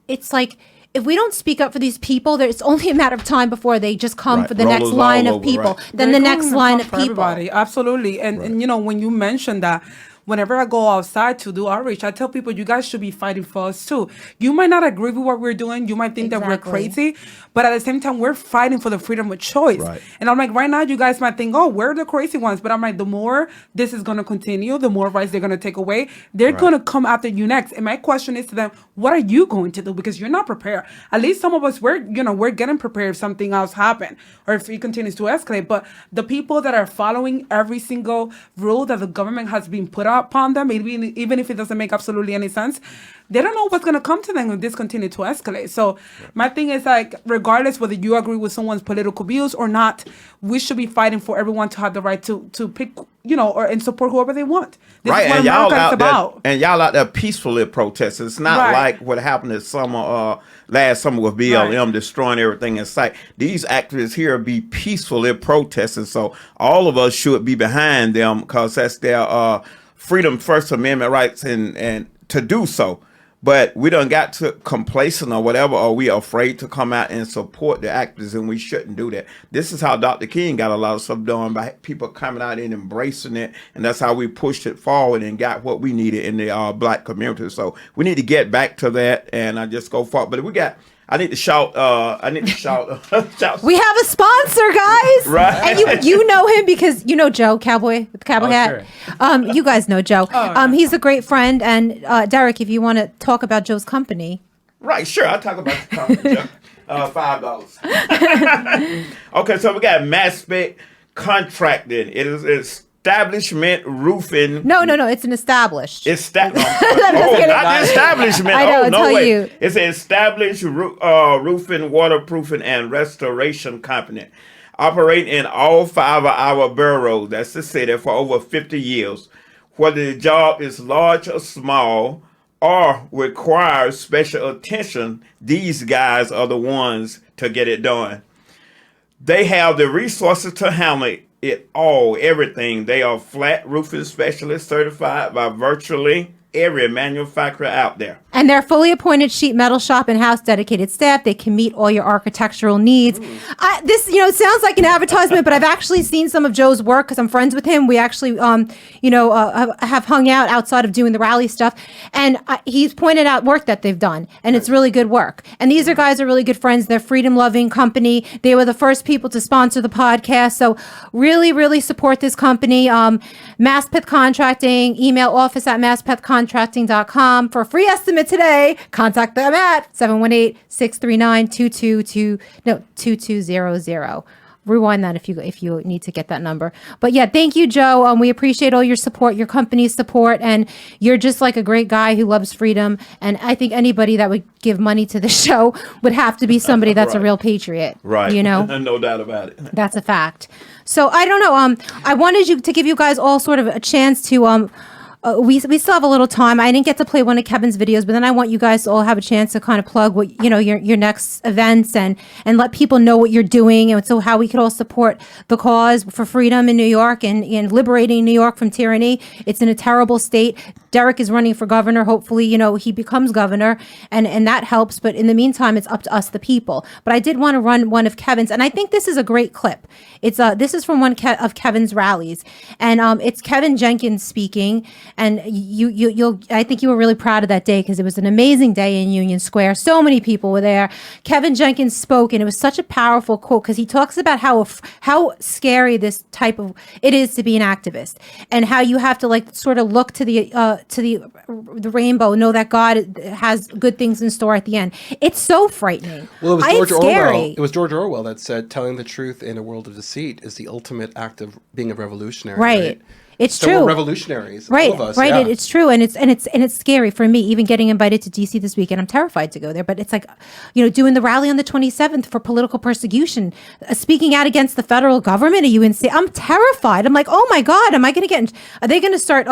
it's like, if we don't speak up for these people, it's only a matter of time before they just come for the next line of people. Then the next line of people. Everybody. Absolutely. And when you mentioned that, whenever I go outside to do outreach, I tell people, you guys should be fighting for us too. You might not agree with what we're doing. You might think that we're crazy, but at the same time, we're fighting for the freedom of choice. Right. And I'm like, right now, you guys might think, oh, we're the crazy ones. But I'm like, the more this is going to continue, the more rights they're going to take away. They're going to come after you next. And my question is to them, what are you going to do? Because you're not prepared. At least some of us, we're getting prepared if something else happens or if it continues to escalate. But the people that are following every single rule that the government has been put upon them, even if it doesn't make absolutely any sense. They don't know what's going to come to them if this continues to escalate. So my thing is, like, regardless whether you agree with someone's political views or not, we should be fighting for everyone to have the right to pick, and support whoever they want. This Right, is what and y'all America is out about. there, and y'all out there peacefully protesting. It's not Right. like what happened this summer, last summer with BLM Right. destroying everything in sight. These activists here be peacefully protesting, so all of us should be behind them because that's their freedom, First Amendment rights, and to do so. But we done got to complacent or whatever, or we are afraid to come out and support the actors, and we shouldn't do that. This is how Dr. King got a lot of stuff done, by people coming out and embracing it, and that's how we pushed it forward and got what we needed in the black community. So we need to get back to that, and I just go forward. But I need to shout. Shout. We have a sponsor, guys. Right. And you know him because you know Joe, cowboy with the cowboy hat. Sure. You guys know Joe. He's a great friend. And Derrick, if you want to talk about Joe's company. Right, sure. I'll talk about the company. $5. Okay, so we got Mass Spec Contracting. It is establishment roofing. No. It's an established. Not kidding. the establishment. I know, Oh, no tell way. you. It's an established roofing, waterproofing, and restoration company. Operating in all 5 of our boroughs, that's the city, for over 50 years. Whether the job is large or small or requires special attention, these guys are the ones to get it done. They have the resources to handle it all, everything. They are flat roofing specialists certified by virtually every manufacturer out there. And they're fully appointed sheet metal shop and house dedicated staff. They can meet all your architectural needs. This, sounds like an advertisement, but I've actually seen some of Joe's work because I'm friends with him. We actually, have hung out outside of doing the rally stuff. And he's pointed out work that they've done. And it's really good work. And these guys are really good friends. They're freedom-loving company. They were the first people to sponsor the podcast. So really, really support this company. Masspeth Contracting, email office@masspethcontracting.com for a free estimate today. Contact them at 718-639-2200. Rewind that if you need to get that number. But yeah, thank you, Joe. We appreciate all your support, your company's support, and you're just like a great guy who loves freedom. And I think anybody that would give money to the show would have to be somebody that's a real patriot. Right. No doubt about it. That's a fact. So I don't know. I wanted to give you guys all sort of a chance to we still have a little time. I didn't get to play one of Kevin's videos, but then I want you guys to all have a chance to kind of plug what your next events and let people know what you're doing, and so how we could all support the cause for freedom in New York and liberating New York from tyranny. It's in a terrible state. Derrick is running for governor. Hopefully, he becomes governor, and that helps. But in the meantime, it's up to us, the people. But I did want to run one of Kevin's, and I think this is a great clip. It's this is from one of Kevin's rallies, and it's Kevin Jenkins speaking. And I think you were really proud of that day because it was an amazing day in Union Square. So many people were there. Kevin Jenkins spoke, and it was such a powerful quote because he talks about how scary this type of it is to be an activist, and how you have to sort of look to the rainbow, know that God has good things in store at the end. It's so frightening. Well, it was It's scary. It was George Orwell that said, "Telling the truth in a world of deceit is the ultimate act of being a revolutionary." Right. It's so true. We're revolutionaries, right? all of us. Right. Yeah. It's true, and it's scary for me. Even getting invited to DC this weekend, I'm terrified to go there. But it's like, doing the rally on the 27th for political persecution, speaking out against the federal government. Are you insane? I'm terrified. I'm like, oh my God, am I going to get? Are they going to start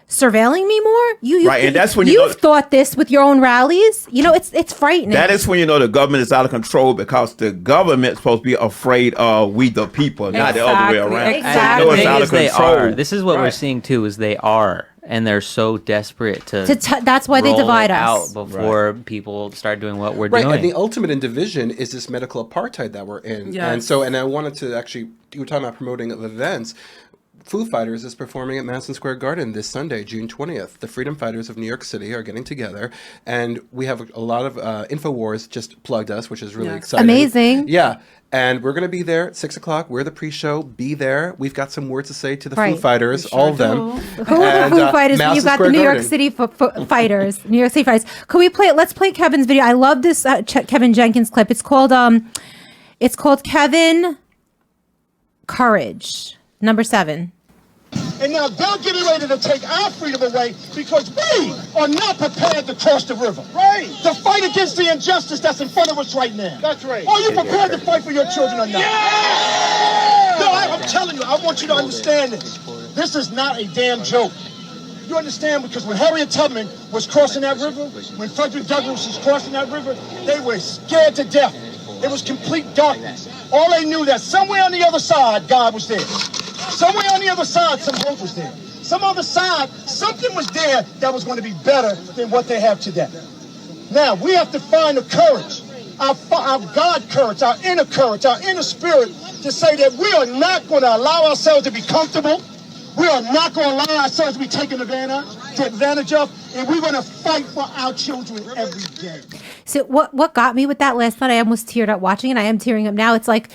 surveilling me more? Right, and that's when you've thought this with your own rallies. It's frightening. That is when the government is out of control because the government's supposed to be afraid of we the people, not the other way around. Exactly. It's out of control. This is what we're seeing too. Is they are, and they're so desperate to that's why they roll divide it us out before people start doing what we're Right, doing. and the ultimate in division is this medical apartheid that we're in. Yes. And I wanted to actually, you were talking about promoting of events. Foo Fighters is performing at Madison Square Garden this Sunday, June 20th. The Freedom Fighters of New York City are getting together, and we have a lot of InfoWars just plugged us, which is really exciting. Amazing. Yeah, and we're going to be there at 6 o'clock. We're the pre-show. Be there. We've got some words to say to the Foo Fighters, all of them. Who are the Foo Fighters? Madison You've got Square the New York Garden. City Fighters. New York City Fighters. Could we play it? Let's play Kevin's video. I love this Kevin Jenkins clip. It's called Kevin Courage, number 7. And now they're getting ready to take our freedom away because we are not prepared to cross the river. Right. To fight against the injustice that's in front of us right now. That's right. Are you prepared to fight for your children or not? Yeah! No, I'm telling you, I want you to understand this. This is not a damn joke. You understand? Because when Harriet Tubman was crossing that river, when Frederick Douglass was crossing that river, they were scared to death. It was complete darkness. All they knew that somewhere on the other side, God was there. Somewhere on the other side, some hope was there. Some other side, something was there that was going to be better than what they have today. Now, we have to find the courage, our God courage, our inner spirit, to say that we are not going to allow ourselves to be comfortable. We are not going to allow ourselves to be taken advantage of, and we're going to fight for our children every day. So what got me with that last night, I almost teared up watching it. I am tearing up now. It's like,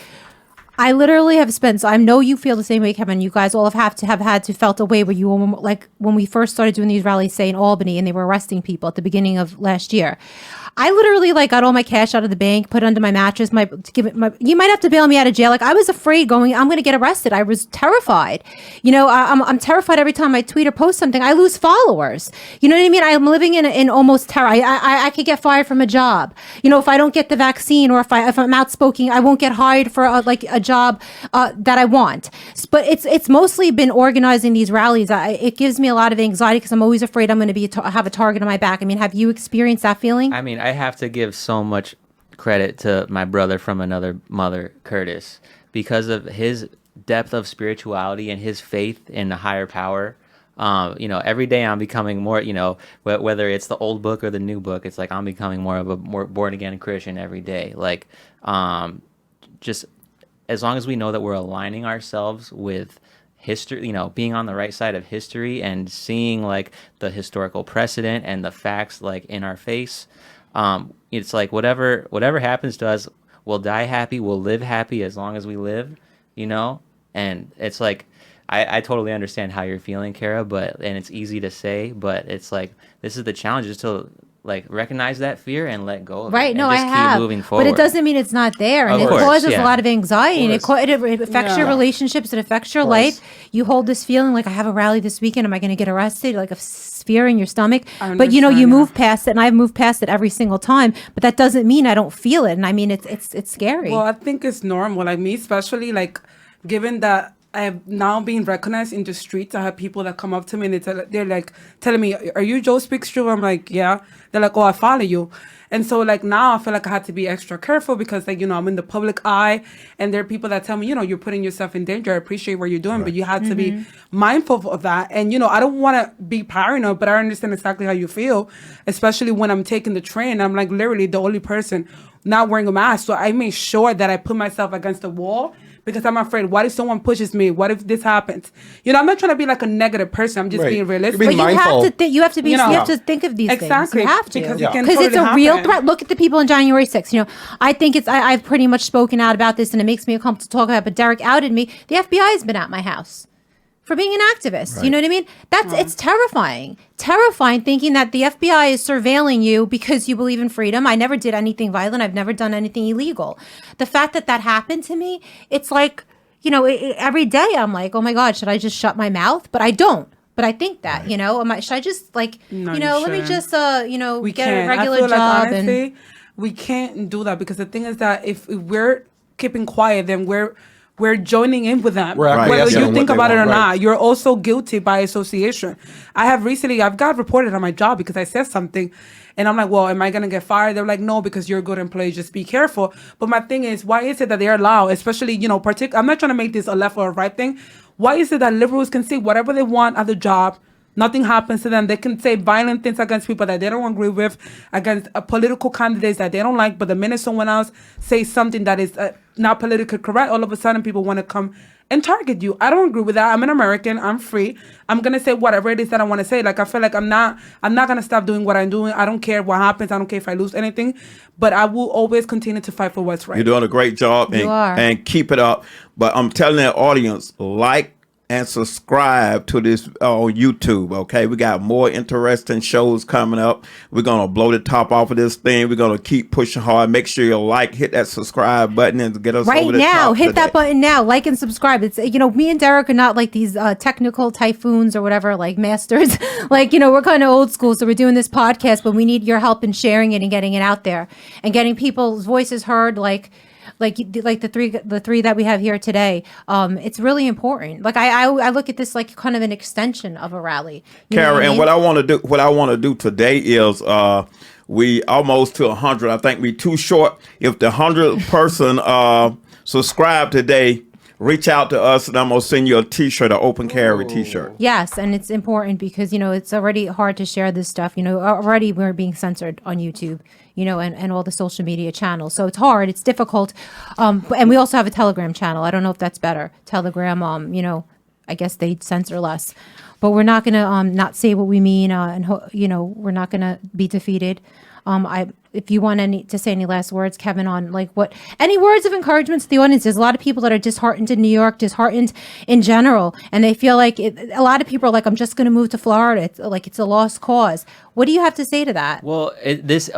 I literally have spent, so I know you feel the same way, Kevin. You guys all have had to felt a way where you, like when we first started doing these rallies, say in Albany, and they were arresting people at the beginning of last year. I literally got all my cash out of the bank, put it under my mattress, you might have to bail me out of jail. Like I was afraid I'm going to get arrested. I was terrified. I'm terrified every time I tweet or post something, I lose followers. You know what I mean? I'm living in almost terror. I could get fired from a job. If I don't get the vaccine, or if I'm outspoken, I won't get hired for a job that I want. But it's mostly been organizing these rallies. It gives me a lot of anxiety because I'm always afraid I'm going to have a target on my back. I mean, have you experienced that feeling? I mean, I have to give so much credit to my brother from another mother, Curtis, because of his depth of spirituality and his faith in the higher power. Every day I'm becoming more, whether it's the old book or the new book, it's like I'm becoming more born again Christian every day. Like, just as long as we know that we're aligning ourselves with history, being on the right side of history and seeing like the historical precedent and the facts like in our face. It's like whatever happens to us, we'll die happy, we'll live happy as long as we live, and it's like I totally understand how you're feeling, Cara, and it's easy to say, but it's like this is the challenge, is to like recognize that fear and let go of it. Right, no, and just I have. keep moving forward. But it doesn't mean it's not there. And Of it course, causes yeah. a lot of anxiety. And it affects your relationships. It affects your life. You hold this feeling like, I have a rally this weekend. Am I going to get arrested? Like a fear in your stomach. But you move past it. And I've moved past it every single time. But that doesn't mean I don't feel it. And I mean, it's scary. Well, I think it's normal. Like me, especially, like, given that I have now been recognized in the streets. I have people that come up to me and they're like telling me, "Are you Joe Speaks True?" I'm like, "Yeah." They're like, "Oh, I follow you." And so like now I feel like I have to be extra careful because like, I'm in the public eye and there are people that tell me, you're putting yourself in danger. I appreciate what you're doing, but you have to be mindful of that. And, I don't want to be paranoid, but I understand exactly how you feel, especially when I'm taking the train. I'm like literally the only person not wearing a mask. So I make sure that I put myself against the wall because I'm afraid, what if someone pushes me? What if this happens? I'm not trying to be like a negative person. I'm just being realistic. But you have to think of these things. You have to. Because it's a real threat. Look at the people on January 6th. I think I've pretty much spoken out about this and it makes me uncomfortable to talk about it, but Derrick outed me. The FBI has been at my house for being an activist. Right. You know what I mean? It's terrifying. Terrifying thinking that the FBI is surveilling you because you believe in freedom. I never did anything violent. I've never done anything illegal. The fact that happened to me, it's like, every day I'm like, oh my God, should I just shut my mouth? But I don't. But I think that, should I just let me just, get a regular job? Honestly, we can't do that because the thing is that if we're keeping quiet, then we're joining in with them. Whether you think about it or not, you're also guilty by association. I've got reported on my job because I said something and I'm like, well, am I going to get fired? They're like, no, because you're a good employee, just be careful. But my thing is, why is it that they're allowed, especially, I'm not trying to make this a left or a right thing. Why is it that liberals can say whatever they want at the job? Nothing happens to them. They can say violent things against people that they don't agree with, against political candidates that they don't like. But the minute someone else says something that is not politically correct, all of a sudden people want to come and target you. I don't agree with that. I'm an American. I'm free. I'm going to say whatever it is that I want to say. Like, I feel like I'm not going to stop doing what I'm doing. I don't care what happens. I don't care if I lose anything. But I will always continue to fight for what's right. You're doing a great job and keep it up. But I'm telling the audience, like and subscribe to this on YouTube. Okay, we got more interesting shows coming up. We're gonna blow the top off of this thing. We're gonna keep pushing hard. Make sure you like, hit that subscribe button, and get us right over the now. top Hit today. that button now. Like and subscribe. It's me and Derrick are not like these technical typhoons or whatever, like masters. Like we're kind of old school, so we're doing this podcast, but we need your help in sharing it and getting it out there and getting people's voices heard. Like the three that we have here today. It's really important. Like I look at this like kind of an extension of a rally. Cara, and what I want to do today is we almost to 100. I think we too short. If the 100th person subscribe today, reach out to us, and I'm gonna send you a T-shirt, an open carry T-shirt. Yes, and it's important because it's already hard to share this stuff. Already we're being censored on YouTube. And all the social media channels. So it's hard. It's difficult. And we also have a Telegram channel. I don't know if that's better. Telegram, I guess they censor less. But we're not going to not say what we mean. We're not going to be defeated. If you want to say any last words, Kevin, on any words of encouragement to the audience. There's a lot of people that are disheartened in New York, disheartened in general, and they feel like a lot of people are like, I'm just going to move to Florida. It's like it's a lost cause. What do you have to say to that? Well, this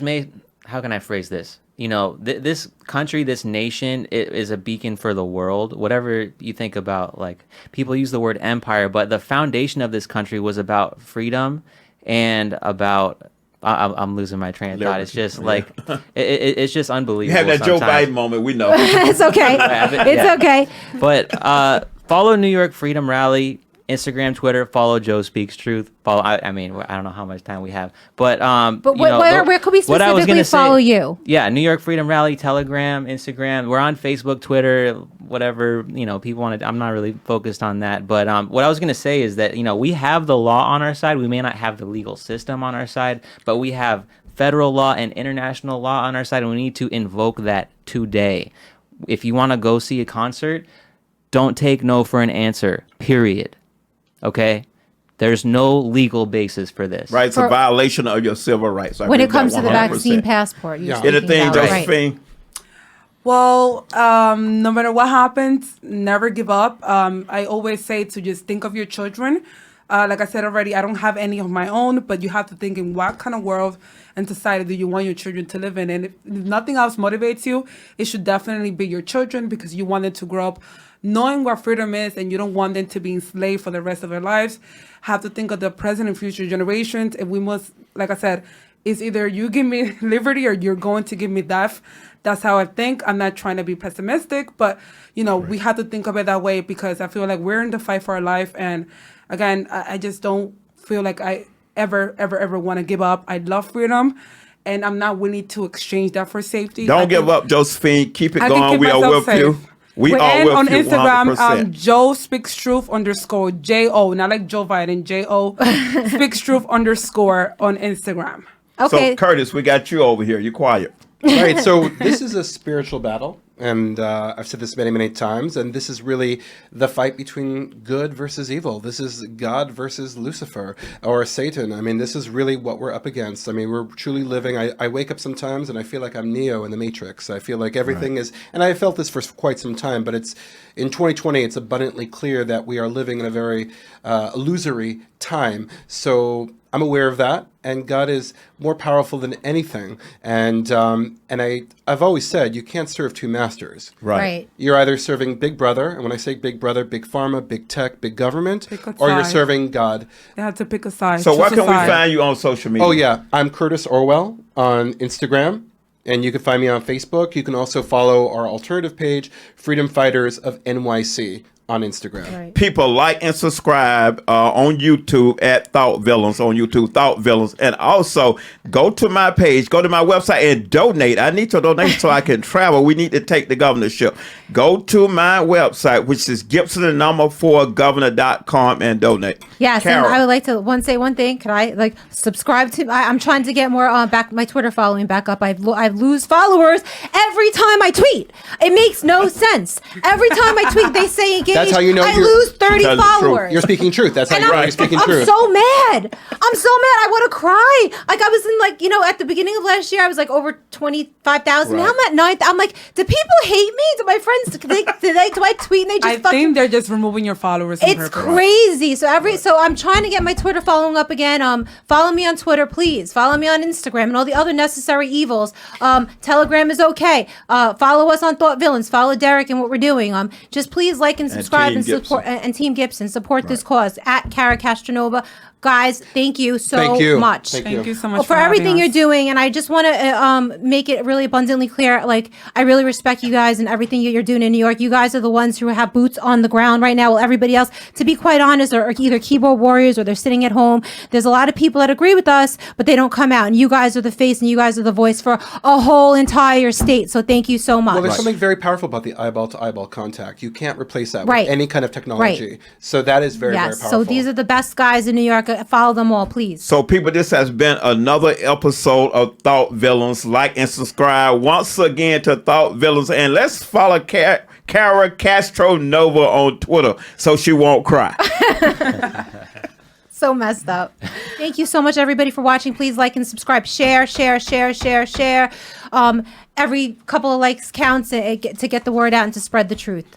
may, how can I phrase this? This country, this nation, it is a beacon for the world. Whatever you think about, like, people use the word empire, but the foundation of this country was about freedom and about. I'm losing my train of thought. It's just it's just unbelievable. You have that sometimes. Joe Biden moment. We know. It's okay. It's okay. But follow New York Freedom Rally. Instagram, Twitter, follow Joe Speaks Truth. Follow. I don't know how much time we have, but where could we specifically follow you? Yeah, New York Freedom Rally, Telegram, Instagram. We're on Facebook, Twitter, whatever people want to. I'm not really focused on that, but what I was gonna say is that we have the law on our side. We may not have the legal system on our side, but we have federal law and international law on our side, and we need to invoke that today. If you want to go see a concert, don't take no for an answer. Period. Okay, there's no legal basis for this. Right, it's a violation of your civil rights. When it comes to the vaccine passport, anything, Josephine? Right. Well, no matter what happens, never give up. I always say to just think of your children. Like I said already, I don't have any of my own, but you have to think in what kind of world and society do you want your children to live in. And if nothing else motivates you, it should definitely be your children, because you want them to grow up knowing what freedom is, and you don't want them to be enslaved for the rest of their lives. Have to think of the present and future generations. And we must, like I said, it's either you give me liberty or you're going to give me death. That's how I think. I'm not trying to be pessimistic, but we have to think of it that way, because I feel like we're in the fight for our life. And again, I just don't feel like I ever want to give up. I love freedom, and I'm not willing to exchange that for safety. Don't give up, Josephine. Keep it going. We are with you. We are with on you Instagram, 100%. Joe Speaks Truth _ JO, not like Joe Biden, JO Speaks Truth _ on Instagram. Okay. So, Curtis, we got you over here. You quiet. Right, so this is a spiritual battle, and I've said this many, many times, and this is really the fight between good versus evil. This is God versus Lucifer or Satan. I mean, this is really what we're up against. I mean, we're truly living. I wake up sometimes and I feel like I'm Neo in the Matrix. I feel like everything is, and I felt this for quite some time, but it's in 2020, it's abundantly clear that we are living in a very illusory time. So I'm aware of that, and God is more powerful than anything. And I've always said you can't serve two masters. Right. You're either serving Big Brother, and when I say Big Brother, Big Pharma, Big Tech, Big Government, or you're serving God. They have to pick a side. So where can we find you on social media? Oh yeah, I'm Curtis Orwell on Instagram, and you can find me on Facebook. You can also follow our alternative page, Freedom Fighters of NYC, on Instagram. Right. People like and subscribe on YouTube at Thought Villains on YouTube, Thought Villains. And also go to my page, go to my website and donate. I need your donation so I can travel. We need to take the governorship. Go to my website, which is Gibson4governor.com, and donate. Yes, Cara. and I would like to say one thing. Can I subscribe to? I'm trying to get more back my Twitter following back up. I lose followers every time I tweet. It makes no sense. Every time I tweet, they say it gives That's how you know I you're- lose 30 Tell the truth. followers. You're speaking truth. That's how And you know I'm, you're speaking I'm truth. so mad. I'm so mad. I want to cry. Like I was in like, at the beginning of last year, I was like over 25,000. Now Right. I'm at 9,000. I'm like, do people hate me? Do my friends, do I tweet and they just I fucking... think they're just removing your followers on It's purpose. crazy. So I'm trying to get my Twitter following up again. Follow me on Twitter, please. Follow me on Instagram and all the other necessary evils. Telegram is okay. Follow us on Thought Villains. Follow Derrick and what we're doing. Just please like and subscribe Team and support Gibson. and Team Gibson. Support this cause at Cara Castronuova. Guys, thank you so Thank you. much. Thank you so much For having everything you're us. doing, and I just want to make it really abundantly clear. Like, I really respect you guys and everything you're doing in New York. You guys are the ones who have boots on the ground right now. While everybody else, to be quite honest, are either keyboard warriors or they're sitting at home. There's a lot of people that agree with us, but they don't come out. And you guys are the face and you guys are the voice for a whole entire state. So thank you so much. Well, there's something very powerful about the eyeball-to-eyeball contact. You can't replace that Right. with any kind of technology. So that is very, very Yes. powerful. So these are the best guys in New York. Follow them all, please. So, people, this has been another episode of Thought Villains. Like and subscribe once again to Thought Villains. And let's follow Cara Castronuova on Twitter so she won't cry. So messed up. Thank you so much, everybody, for watching. Please like and subscribe. Share. Every couple of likes counts to get the word out and to spread the truth.